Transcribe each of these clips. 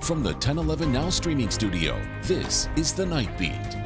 From the 1011 Now streaming studio, this is The Night Beat.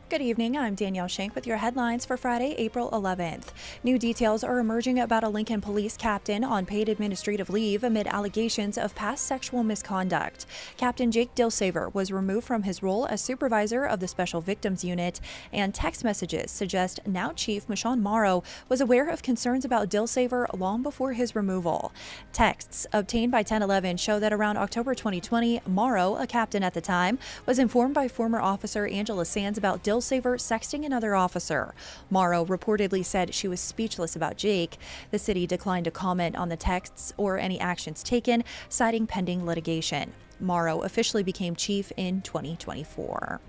Good evening, I'm Danielle Shenk with your headlines for Friday, April 11th. New details are emerging about a Lincoln police captain on paid administrative leave amid allegations of past sexual misconduct. Captain Jake Dilsaver was removed from his role as supervisor of the Special Victims Unit, and text messages suggest now Chief Michonne Morrow was aware of concerns about Dilsaver long before his removal. Texts obtained by 1011 show that around October 2020, Morrow, a captain at the time, was informed by former officer Angela Sands about Dilsaver sexting another officer. Morrow reportedly said she was speechless about Jake. The city declined to comment on the texts or any actions taken, citing pending litigation. Morrow officially became chief in 2024.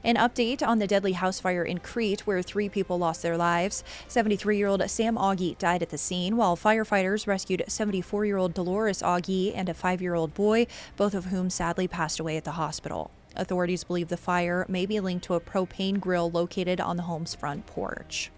An update on the deadly house fire in Crete, where 3 people lost their lives. 73-year-old Sam Augie died at the scene, while firefighters rescued 74-year-old Dolores Augie and a 5-year-old boy, both of whom sadly passed away at the hospital. Authorities believe the fire may be linked to a propane grill located on the home's front porch.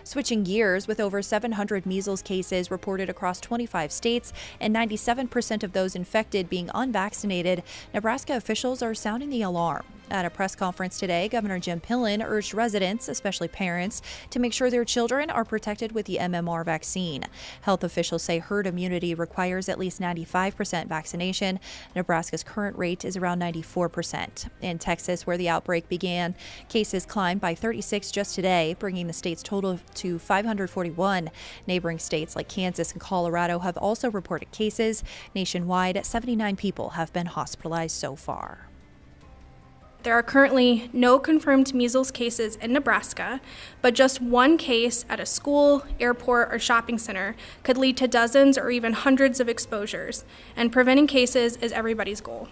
Switching gears, with over 700 measles cases reported across 25 states and 97% of those infected being unvaccinated, Nebraska officials are sounding the alarm. At a press conference today, Governor Jim Pillen urged residents, especially parents, to make sure their children are protected with the MMR vaccine. Health officials say herd immunity requires at least 95% vaccination. Nebraska's current rate is around 94%. In Texas, where the outbreak began, cases climbed by 36 just today, bringing the state's total to 541. Neighboring states like Kansas and Colorado have also reported cases. Nationwide, 79 people have been hospitalized so far. There are currently no confirmed measles cases in Nebraska, but just one case at a school, airport, or shopping center could lead to dozens or even hundreds of exposures, and preventing cases is everybody's goal.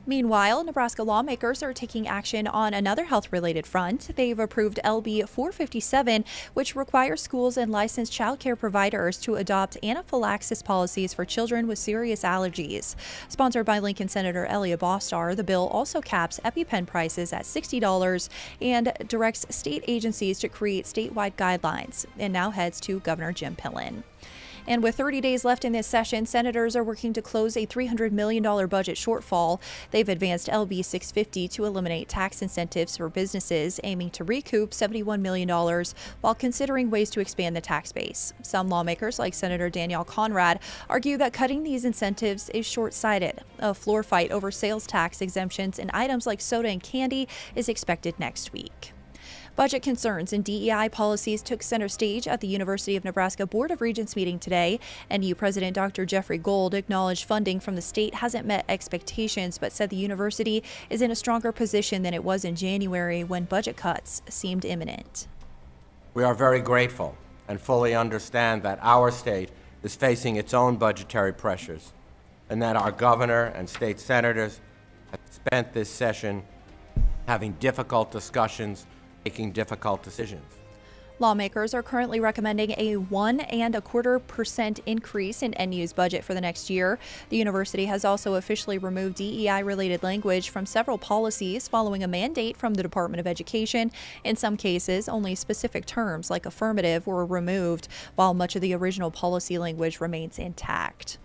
Meanwhile, Nebraska lawmakers are taking action on another health-related front. They've approved LB 457, which requires schools and licensed child care providers to adopt anaphylaxis policies for children with serious allergies. Sponsored by Lincoln Senator Elliot Bostar, the bill also caps EpiPen prices at $60 and directs state agencies to create statewide guidelines, and now heads to Governor Jim Pillen. And with 30 days left in this session, senators are working to close a $300 million budget shortfall. They've advanced LB 650 to eliminate tax incentives for businesses, aiming to recoup $71 million while considering ways to expand the tax base. Some lawmakers, like Senator Danielle, argue that cutting these incentives is short-sighted. A floor fight over sales tax exemptions in items like soda and candy is expected next week. Budget concerns and DEI policies took center stage at the University of Nebraska Board of Regents meeting today. NU President Dr. Jeffrey Gold acknowledged funding from the state hasn't met expectations, but said the university is in a stronger position than it was in January when budget cuts seemed imminent. We are very grateful and fully understand that our state is facing its own budgetary pressures, and that our governor and state senators have spent this session having difficult discussions, making difficult decisions. Lawmakers are currently recommending a 1.25% increase in NU's budget for the next year. The university has also officially removed DEI-related language from several policies following a mandate from the Department of Education. In some cases, only specific terms like affirmative were removed, while much of the original policy language remains intact.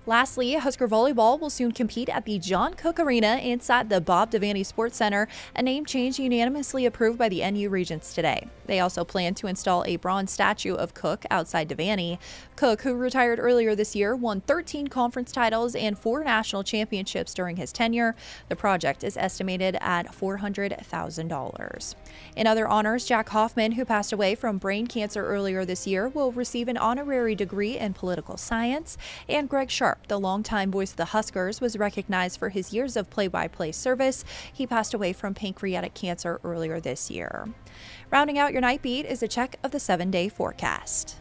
Lastly, Husker volleyball will soon compete at the John Cook Arena inside the Bob Devaney Sports Center, a name change unanimously approved by the NU Regents today. They also plan to install a bronze statue of Cook outside Devaney. Cook, who retired earlier this year, won 13 conference titles and 4 national championships during his tenure. The project is estimated at $400,000. In other honors, Jack Hoffman, who passed away from brain cancer earlier this year, will receive an honorary degree in political science, and Greg Sharp, the longtime voice of the Huskers, was recognized for his years of play-by-play service. He passed away from pancreatic cancer earlier this year. Rounding out your night beat is a check of the 7-day forecast.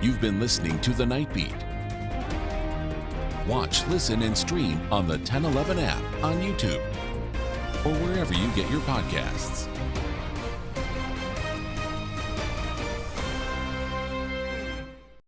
You've been listening to The Night Beat. Watch, listen, and stream on the 1011 app on YouTube or wherever you get your podcasts.